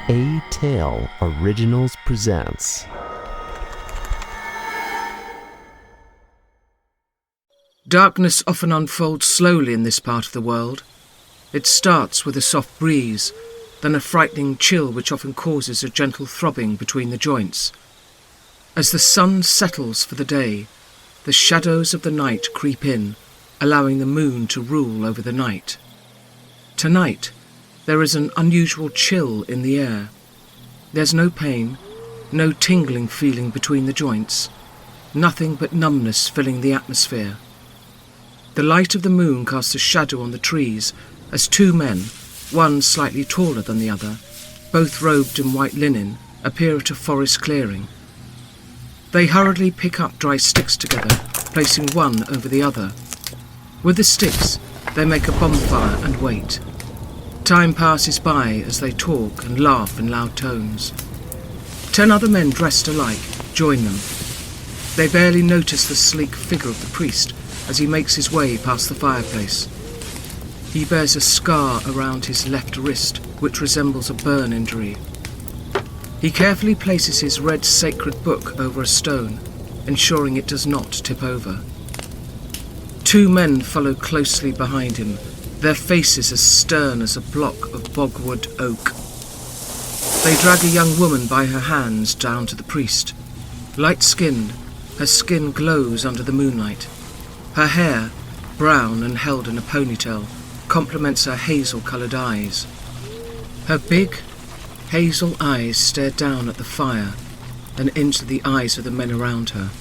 Atale Originals presents Darkness often unfolds slowly in this part of the world. It starts with a soft breeze, then a frightening chill which often causes a gentle throbbing between the joints. As the sun settles for the day, the shadows of the night creep in, allowing the moon to rule over the night. Tonight, there is an unusual chill in the air. There's no pain, no tingling feeling between the joints, nothing but numbness filling the atmosphere. The light of the moon casts a shadow on the trees as two men, one slightly taller than the other, both robed in white linen, appear at a forest clearing. They hurriedly pick up dry sticks together, placing one over the other. With the sticks, they make a bonfire and wait. Time passes by as they talk and laugh in loud tones. 10 other men dressed alike join them. They barely notice the sleek figure of the priest as he makes his way past the fireplace. He bears a scar around his left wrist, which resembles a burn injury. He carefully places his red sacred book over a stone, ensuring it does not tip over. 2 men follow closely behind him, their faces as stern as a block of bogwood oak. They drag a young woman by her hands down to the priest. Light-skinned, her skin glows under the moonlight. Her hair, brown and held in a ponytail, complements her hazel-coloured eyes. Her big, hazel eyes stare down at the fire and into the eyes of the men around her.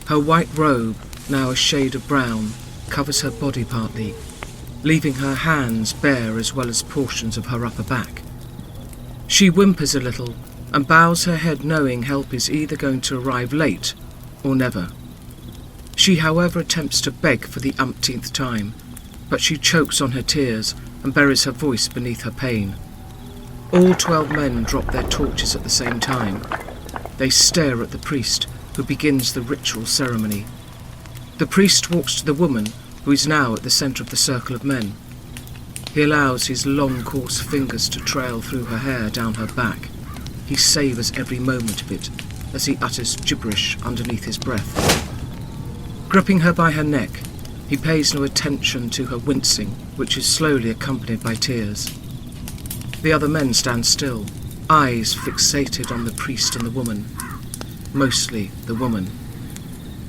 Her white robe, now a shade of brown, covers her body partly, leaving her hands bare as well as portions of her upper back. She whimpers a little and bows her head, knowing help is either going to arrive late or never. She, however, attempts to beg for the umpteenth time, but she chokes on her tears and buries her voice beneath her pain. All 12 men drop their torches at the same time. They stare at the priest, who begins the ritual ceremony. The priest walks to the woman, who is now at the centre of the circle of men. He allows his long, coarse fingers to trail through her hair down her back. He savours every moment of it as he utters gibberish underneath his breath. Gripping her by her neck, he pays no attention to her wincing, which is slowly accompanied by tears. The other men stand still, eyes fixated on the priest and the woman. Mostly the woman.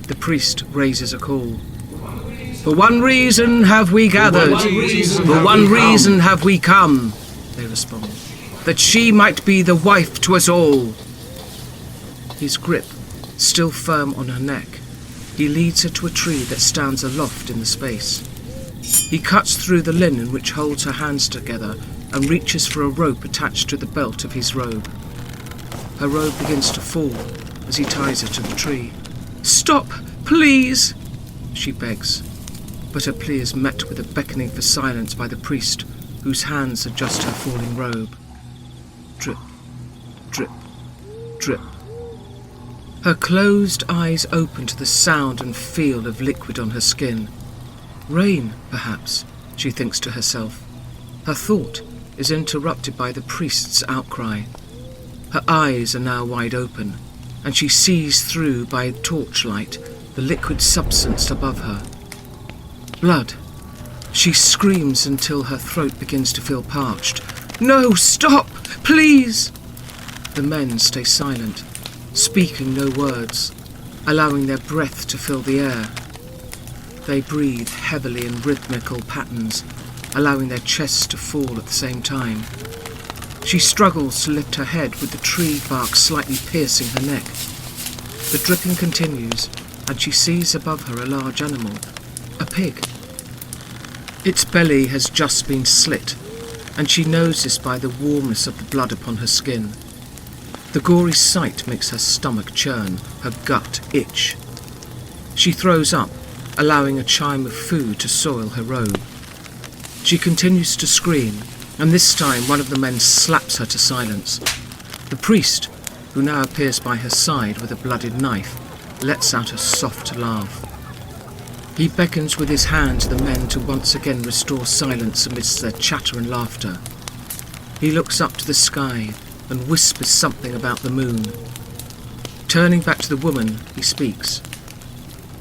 The priest raises a call. "For one reason have we gathered, for one reason have we come," they respond, "that she might be the wife to us all." His grip, still firm on her neck, he leads her to a tree that stands aloft in the space. He cuts through the linen which holds her hands together and reaches for a rope attached to the belt of his robe. Her robe begins to fall as he ties her to the tree. "Stop, please," she begs, but her plea is met with a beckoning for silence by the priest, whose hands adjust her falling robe. Drip, drip, drip. Her closed eyes open to the sound and feel of liquid on her skin. Rain, perhaps, she thinks to herself. Her thought is interrupted by the priest's outcry. Her eyes are now wide open, and she sees through by torchlight the liquid substance above her. Blood. She screams until her throat begins to feel parched. "No, stop, please!" The men stay silent, speaking no words, allowing their breath to fill the air. They breathe heavily in rhythmical patterns, allowing their chests to fall at the same time. She struggles to lift her head with the tree bark slightly piercing her neck. The dripping continues, and she sees above her a large animal, a pig. Its belly has just been slit, and she knows this by the warmness of the blood upon her skin. The gory sight makes her stomach churn, her gut itch. She throws up, allowing a chime of food to soil her robe. She continues to scream, and this time one of the men slaps her to silence. The priest, who now appears by her side with a blooded knife, lets out a soft laugh. He beckons with his hand to the men to once again restore silence amidst their chatter and laughter. He looks up to the sky, and whispers something about the moon. Turning back to the woman, he speaks.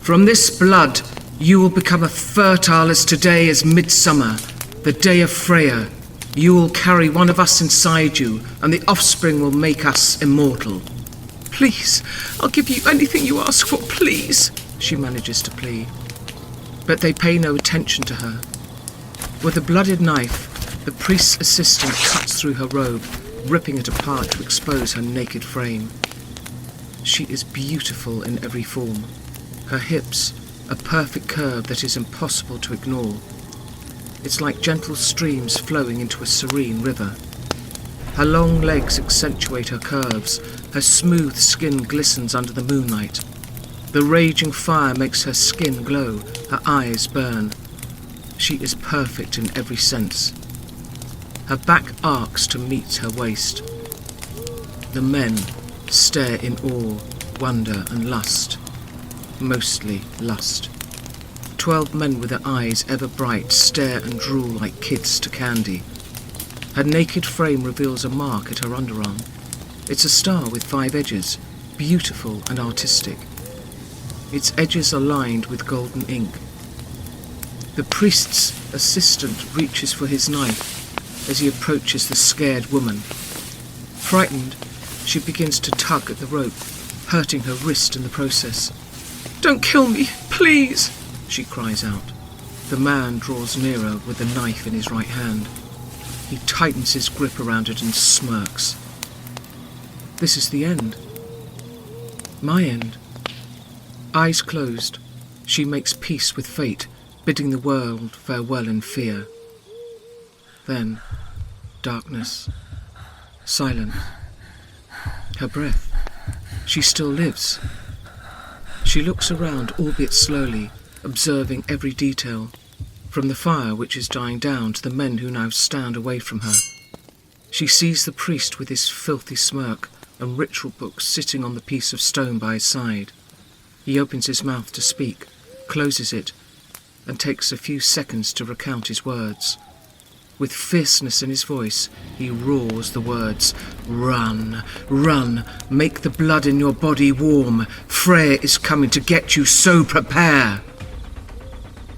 "From this blood, you will become as fertile as today is midsummer, the day of Freya. You will carry one of us inside you, and the offspring will make us immortal." "Please, I'll give you anything you ask for, please," she manages to plead. But they pay no attention to her. With a blooded knife, the priest's assistant cuts through her robe, ripping it apart to expose her naked frame. She is beautiful in every form. Her hips, a perfect curve that is impossible to ignore. It's like gentle streams flowing into a serene river. Her long legs accentuate her curves. Her smooth skin glistens under the moonlight. The raging fire makes her skin glow, her eyes burn. She is perfect in every sense. Her back arcs to meet her waist. The men stare in awe, wonder and lust. Mostly lust. 12 men with their eyes ever bright stare and drool like kids to candy. Her naked frame reveals a mark at her underarm. It's a star with 5 edges, beautiful and artistic. Its edges are lined with golden ink. The priest's assistant reaches for his knife as he approaches the scared woman. Frightened, she begins to tug at the rope, hurting her wrist in the process. "Don't kill me, please," she cries out. The man draws nearer with the knife in his right hand. He tightens his grip around it and smirks. This is the end. My end. Eyes closed, she makes peace with fate, bidding the world farewell in fear. Then, darkness. Silence. Her breath. She still lives. She looks around, albeit slowly, observing every detail, from the fire which is dying down to the men who now stand away from her. She sees the priest with his filthy smirk and ritual book sitting on the piece of stone by his side. He opens his mouth to speak, closes it, and takes a few seconds to recount his words. With fierceness in his voice, he roars the words, "Run, run, make the blood in your body warm. Freya is coming to get you, so prepare."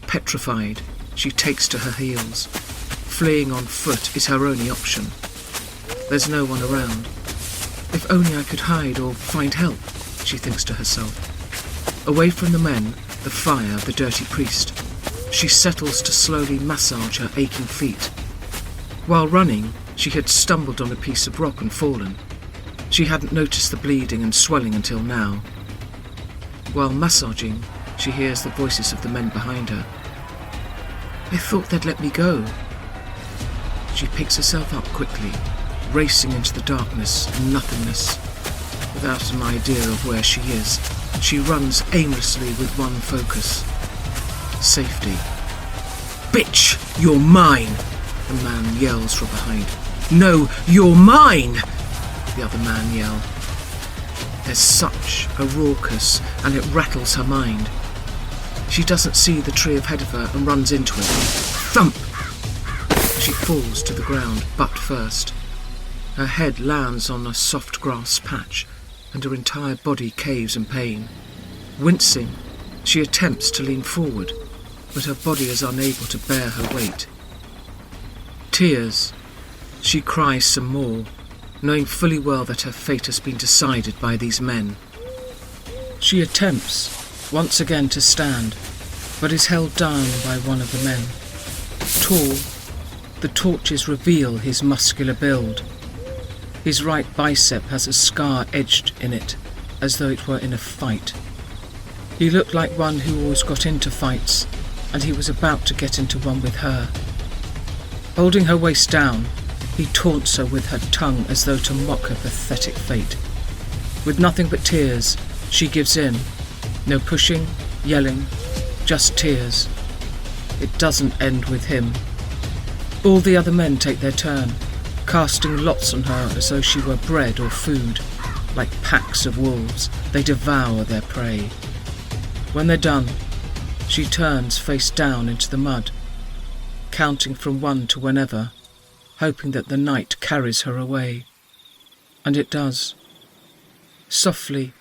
Petrified, she takes to her heels. Fleeing on foot is her only option. There's no one around. If only I could hide or find help, she thinks to herself. Away from the men, the fire, the dirty priest, she settles to slowly massage her aching feet. While running, she had stumbled on a piece of rock and fallen. She hadn't noticed the bleeding and swelling until now. While massaging, she hears the voices of the men behind her. "I thought they'd let me go." She picks herself up quickly, racing into the darkness and nothingness. Without an idea of where she is, she runs aimlessly with one focus. Safety. "Bitch, you're mine!" the man yells from behind. "No, you're mine!" the other man yells. There's such a raucous, and it rattles her mind. She doesn't see the tree ahead of her and runs into it. Thump! She falls to the ground, butt first. Her head lands on a soft grass patch, and her entire body caves in pain. Wincing, she attempts to lean forward, but her body is unable to bear her weight. Tears. She cries some more, knowing fully well that her fate has been decided by these men. She attempts, once again, to stand, but is held down by one of the men. Tall, the torches reveal his muscular build. His right bicep has a scar edged in it, as though it were in a fight. He looked like one who always got into fights, and he was about to get into one with her. Holding her waist down, he taunts her with her tongue as though to mock her pathetic fate. With nothing but tears, she gives in. No pushing, yelling, just tears. It doesn't end with him. All the other men take their turn, casting lots on her as though she were bread or food. Like packs of wolves, they devour their prey. When they're done, she turns face down into the mud, counting from 1 to whenever, hoping that the night carries her away. And it does, softly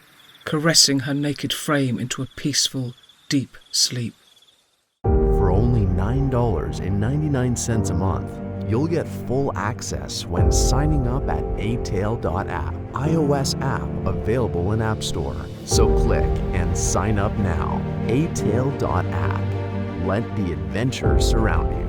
caressing her naked frame into a peaceful, deep sleep. For only $9.99 a month, you'll get full access when signing up at Atale.app, iOS app available in App Store. So click and sign up now. Atale.app. Let the adventure surround you.